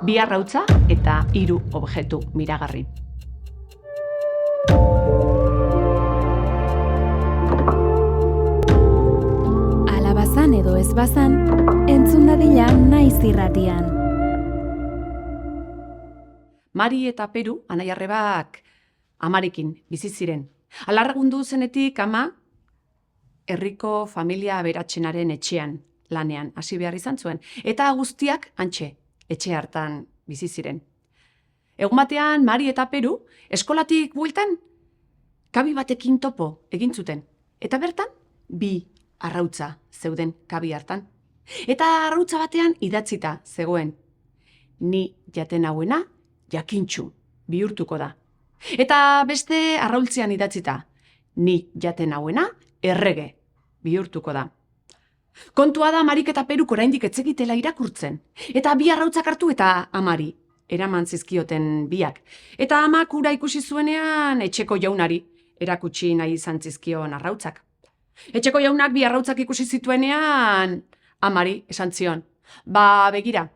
bi arrautza eta 3 objektu miragarri. Ala bazan edo ez bazan, entzun dadila naiz irratian. Mari eta Peru, anai-arrebak amarekin bizi ziren. Alargundu zenetik ama herriko familia aberatsenaren etxean lanean hasi behar izan zuen. Eta guztiak hantxe, etxe hartan bizi ziren. Egun batean, Mari eta Peru eskolatik bueltan kabi batekin topo egin zuten. Eta bertan, 2 arrautza zeuden kabi hartan. Eta arrautza batean idatzita zegoen. Ni jaten hauena jakintxu bihurtuko da. Eta beste arraultzean idatzita. Ni jaten hauena errege bihurtuko da. Kontua da Marik eta Peruk oraindik etzekitela irakurtzen. Eta 2 arrautzak hartu eta amari eraman zizkioten biak. Eta amak ura ikusi zuenean etxeko jaunari erakutsi nahi izan zizkion arrautzak. Etxeko jaunak 2 arrautzak ikusi zituenean amari esan zion. Ba begira,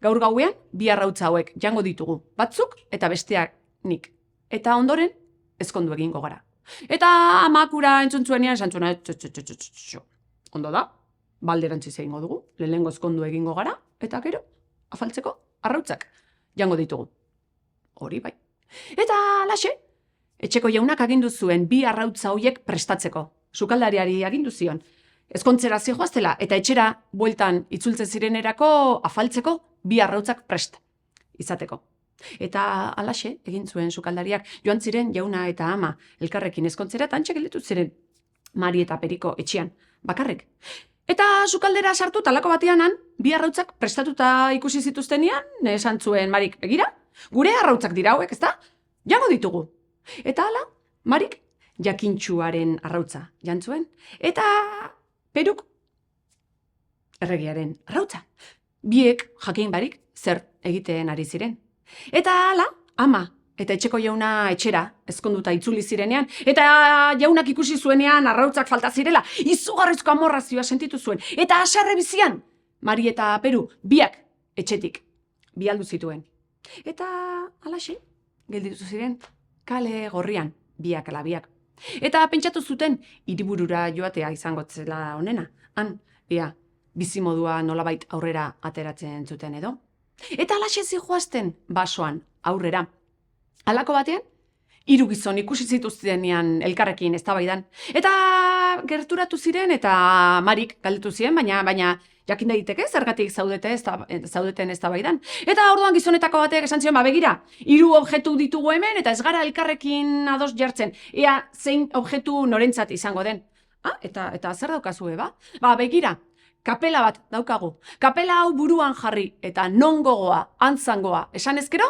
gaur gauean 2 arrautza hauek jango ditugu, batzuk eta besteak nik. Eta ondoren ezkondu egingo gara. Eta amak ura entzun zuenean esan zuena, ondo da, balderantziz egingo dugu, lehenengo ezkondu egingo gara, eta gero, afaltzeko arrautzak jango ditugu. Hori bai. Eta alaxe, etxeko jaunak agindu zuen 2 arrautza horiek prestatzeko. Sukaldariari agindu zion. Ezkontzera zihoaztela eta etxera bueltan itzultzen zirenerako afaltzeko 2 arrautzak prest izateko. Eta alaxe egin zuen sukaldariak, joan ziren jauna eta ama elkarrekin ezkontzera eta antxe gelditu ziren Mari eta Periko etxean, bakarrik. Eta sukaldera sartu talako batean 2 arrautzak prestatuta ikusi zituztenean, esan zuen Marik, begira, gure arrautzak dira hauek, ezta? Jango ditugu. Eta hala, Marik jakintxuaren arrautza jantzuen, eta Peruk erregearen arrautza. Biek jakin barik zer egiten ari ziren. Eta hala, ama eta etxeko jauna etxera ezkonduta itzuli zirenean, eta jaunak ikusi zuenean arrautzak falta zirela, izugarrizko amorrazioa sentitu zuen. Eta haserre bizian, Mari eta Peru biak etxetik bialdu zituen. Eta halaxe, gelditu ziren kale gorrian, biak ala biak. Eta pentsatu zuten hiriburura joatea izango zela onena. Han, bizimodua nolabait aurrera ateratzen zuten edo. Eta halaxe zihoazten basoan aurrera. Halako batean, 3 gizon ikusi zituztenean elkarrekin eztabaidan. Eta gerturatu ziren eta Marik galdetu ziren, baina jakin daiteke zergatik zaudeten eztabaidan. Eta orduan gizonetako batek esan zion, begira, 3 objektu ditugu hemen eta ez gara elkarrekin ados jartzen. Ea zein objektu norentzat izango den. Eta zer daukazue, ba? Begira, kapela bat daukagu. Kapela hau buruan jarri eta non gogoa, antzangoa, esan ezkero,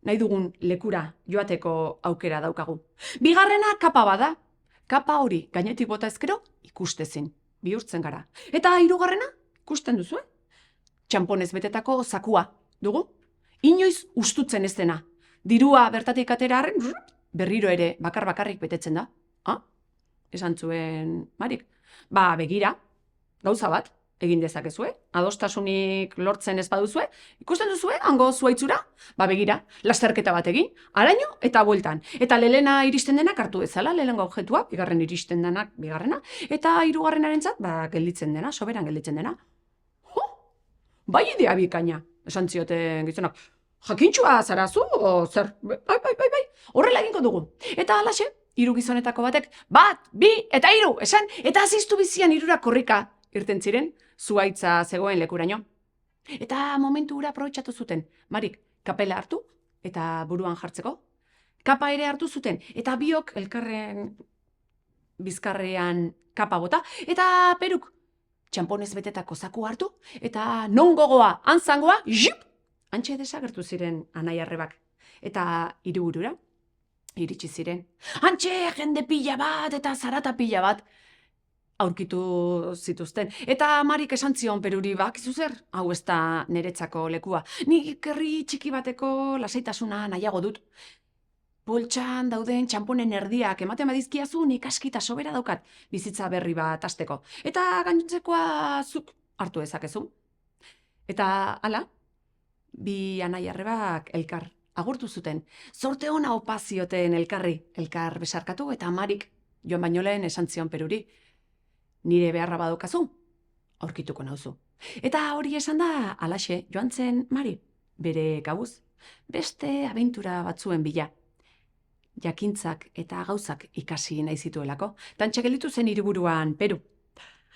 nahi dugun lekura joateko aukera daukagu. Bigarrena kapa bada. Kapa hori gainetik bota ezkero ikustezin, bihurtzen gara. Eta 3. ikusten duzu, txamponez betetako zakua dugu. Inoiz ustutzen ez dena. Dirua bertatik atera arren, berriro ere bakar-bakarrik betetzen da. Esan zuen Marik. Begira, gauza bat, egin dezakezue, adostasunik lortzen ez baduzue, ikusten duzue, hango zuaitzura, begira, lasterketa bat egin, araño eta bueltan. Eta lehena iristen denak hartu bezala, lehenengo objektua, bigarren iristen denak bigarrena, eta 3. gelditzen dena, soberan gelditzen dena. Bai idea bikaina, esan zioten gizonak, jakintxua zarazu, zer, bai, horrela egingo dugu. Eta halaxe, 3 gizonetako batek, 1, 2 eta 3, esan, eta aziztu bizian 3 korrika irten ziren, zuaitza zegoen lekuraino. Eta momentu hura aprobetxatu zuten. Marik, kapela hartu eta buruan jartzeko. Kapa ere hartu zuten. Eta biok elkarren bizkarrean kapa bota. Eta Peruk, txamponez betetako zaku hartu. Eta non gogoa, antzangoa, antxe desagertu ziren anai-arrebak. Eta hiriburura iritsi ziren. Antxe jende pila bat eta zarata pila bat aurkitu zituzten. Eta Marik esan zion Peruri, bakizu zer, hau ez da niretzako lekua. Nik herri txiki bateko lasaitasuna nahiago dut. Poltsan dauden txamponen erdiak ematen badizkiazu, nik askita sobera daukat bizitza berri bat hasteko. Eta gainontzekoa zuk hartu ezakezu. Eta hala, bi anai-arrebak elkar agurtu zuten. Zorte ona opa zioten elkarri, elkar besarkatu eta Marik joan baino lehen esan zion Peruri. Nire beharra badokazu, aurkituko nauzu. Eta hori esan da, alaxe joan zen Mari, bere kabuz, beste abentura batzuen bila. Jakintzak eta gauzak ikasi nahi zituelako, tantxe gelditu zen hiriburuan Peru.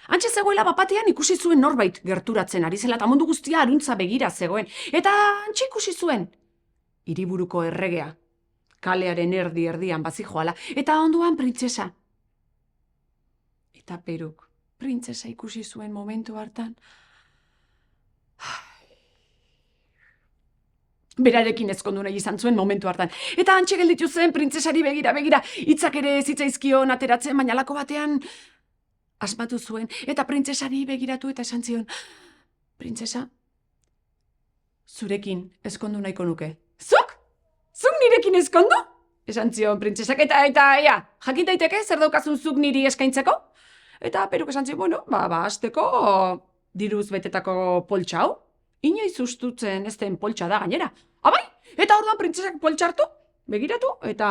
Antxe zegoela bapatean ikusi zuen norbait gerturatzen ari zela eta mundu guztia aruntza begira zegoen. Eta antxe ikusi zuen hiriburuko erregea, kalearen erdi-erdian bazijoala, eta onduan printzesa. Eta Peruk printzesa ikusi zuen momentu hartan. Berarekin ezkondu nahi izan zuen momentu hartan. Eta antxe gelditu zen printzesari begira, hitzak ere zitzaizkion ateratzen, baina lako batean asmatu zuen, eta printzesari begiratu eta esan zion, printzesa, zurekin ezkondu nahiko nuke. Zuk? Zuk nirekin ezkondu? Esan zion printzesak, eta ea, jakin daiteke zer daukazun zuk niri eskaintzeko? Eta Peruk esan zion, bueno, hasteko diruz betetako poltsa hau. Inoiz ustutzen ez den poltsa da gainera. Abai, eta orduan printzesak poltsa hartu, begiratu, eta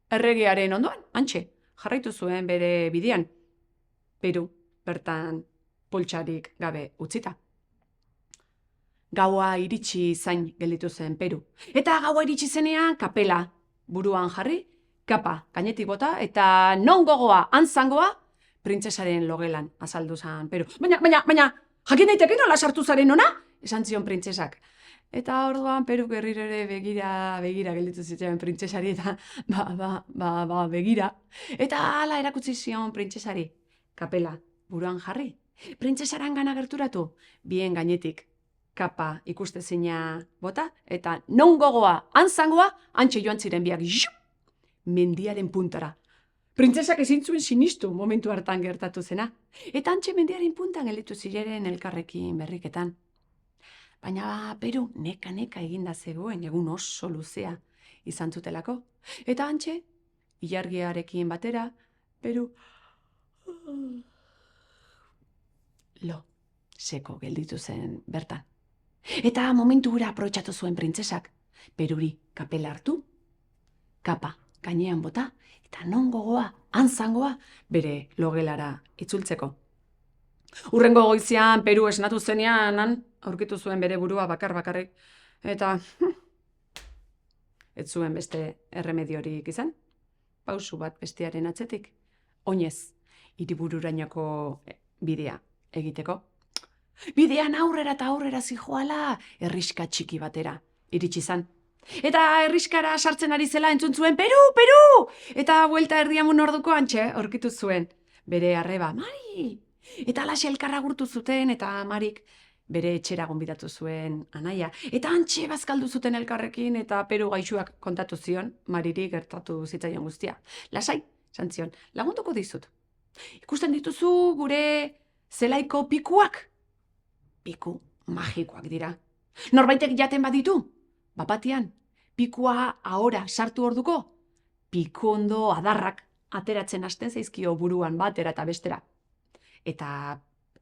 erregearen ondoan, antxe, jarraitu zuen bere bidean. Peru, bertan poltsarik gabe utzita. Gaua iritsi zain gelditu zen Peru. Eta gaua iritsi zenean kapela buruan jarri, kapa gainetik bota, eta non gogoa, antzangoa, printzesaren logelan azaldu zen Peru. Baina, jakin daiteke nola sartu zaren ona? Esan zion printzesak. Eta orduan Peruk berriro ere begira gelditu zitzaion printzesari eta begira. Eta hala erakutsi zion printzesari. Kapela buruan jarri. Printzesaran gana gerturatu, bien gainetik kapa ikustezina bota, eta non gogoa, antzangoa, antxe joan ziren biak, mendiaren puntara. Printzesak ezin zuen sinistu momentu hartan gertatu zena. Eta antxe mendiaren puntan gelditu ziren elkarrekin berriketan. Baina Peru neka eginda zegoen egun oso luzea izan zutelako. Eta antxe, ilargiarekin batera, Peru seko gelditu zen bertan. Eta momentu hura aprobetxatu zuen printzesak. Peruri kapela hartu, kapa gainean bota, eta non gogoa, antzangoa, bere logelara itzultzeko. Hurrengo goizean Peru esnatu zenean, aurkitu zuen bere burua bakarrik, eta ez zuen beste erremediorik izan. Pausu bat bestearen atzetik, oinez, hiribururainoko bidea egiteko. Bidean aurrera eta aurrera zijoala herriska txiki batera iritsi zan. Eta herriskara sartzen ari zela entzun zuen, Peru! Eta buelta erdiamun orduko antxe aurkitu zuen. Bere arreba, Mari! Eta alaxe elkarra gurtu zuten, eta Marik bere etxera gonbidatu zuen anaia. Eta antxe bazkaldu zuten elkarrekin, eta Peru gaixuak kontatu zion, Mariri gertatu zitzaion guztia. Lasai, esan zion, lagunduko dizut. Ikusten dituzu gure zelaiko pikuak? Piku magikoak dira. Norbaitek jaten baditu? Bapatian, pikua ahora sartu orduko? Pikondo adarrak ateratzen hasten zaizkio buruan batera eta bestera. Eta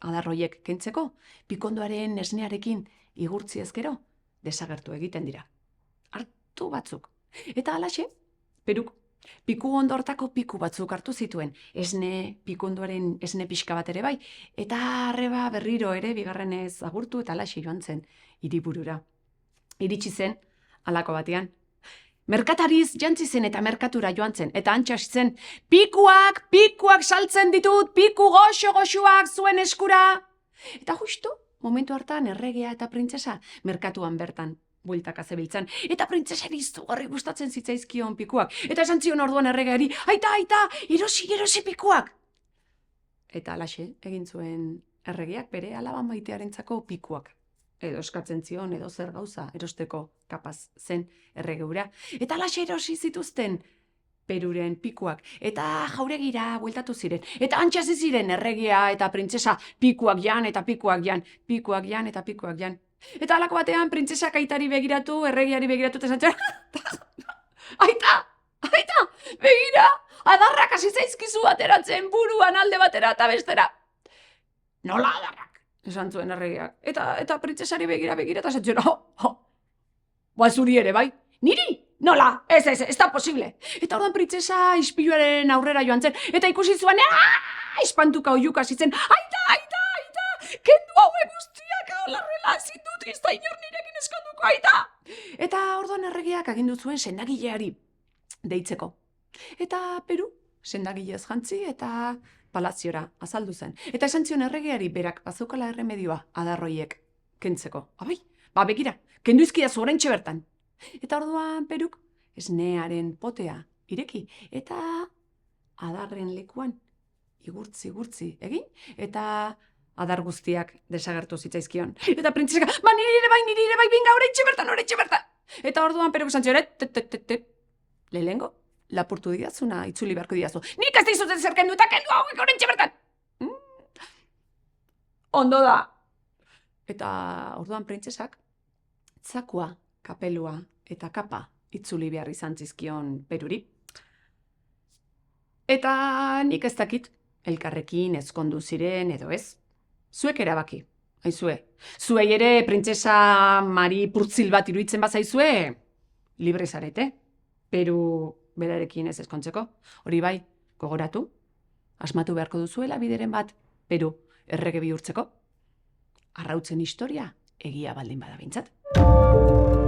adarroiek kentzeko, pikondoaren esnearekin igurtzi ezkero, desagertu egiten dira. Hartu batzuk. Eta alaxe, Peruk, piku ondo hortako piku batzuk hartu zituen, pikondoaren esne pixka bat ere bai, eta arreba berriro ere bigarrenez agurtu eta alaxe joan zen hiriburura. Iritsi zen, halako batean. Merkatariz jantzi zen eta merkatura joan zen, eta antxe hasi zen, pikuak saltzen ditut, piku goxo-goxoak zuen eskura. Eta justu, momentu hartan erregea eta printzesa merkatuan bertan bueltaka zebiltzan, eta printzesari izugarri gustatzen zitzaizkion pikuak. Eta esan zion orduan erregeari, aita, erosi pikuak. Eta alaxe, egin zuen erregeak bere alaban maitearentzako pikuak. Edo eskatzen zion, edo zer gauza erosteko kapaz zen erregeura. Eta alaxe erosi zituzten Peruren pikuak, eta jauregira bueltatu ziren. Eta antxasi ziren erregea eta printzesa pikuak jan eta pikuak jan, pikuak jan eta pikuak jan. Eta halako batean printzesak aitari begiratu, erregiari begiratu eta esan ziren, aita, begira, adarrak hasi zaizkizu ateratzen buruan alde batera eta bestera. Nola adarrak? Esan zuen erregiak. Eta printzesari begira eta esan ziren, Ba, zuri ere, bai? Niri? Nola? Ez da posible. Eta orduan printzesa ispiluaren aurrera joan zen, eta ikusi zuen, espantuka oiuka zitzen, aita, kendu haue guztiak holarrela ezin dut, ez da inor nirekin eskonduko, aita! Eta orduan erregeak agindu zuen sendagileari deitzeko. Eta Peru, sendagilez jantzi eta palaziora azaldu zen. Eta esan zion erregeari berak bazeukala erremedioa adarroiek kentzeko. Abai, ba begira, kendu izkidazu oraintxe bertan. Eta orduan Peruk esnearen potea ireki eta adarren lekuan igurtzi egin eta adar guztiak desagertu zitzaizkion. Eta printzesaka, ba niri ere bai, binga oraintxe bertan. Eta orduan Peruk esan zion, lehengo, lapurtu didazuna, itzuli beharko didazu. Nik ez dizuten zer kendu eta kendu hauek oraintxe bertan. Ondo da. Eta orduan printzesak zakua, kapelua eta kapa itzuli behar izan zizkion Peruri. Eta nik ez dakit, elkarrekin ezkondu ziren edo ez. Zuek erabaki, haizue. Zuei ere printzesa Mari Purtzil bat iruditzen bazaizue, libre zarete. Peru berarekin ez ezkontzeko. Hori bai, gogoratu, asmatu beharko duzuela bideren bat, Peru errege bihurtzeko. Arrautzen historia egia baldin bada behintzat.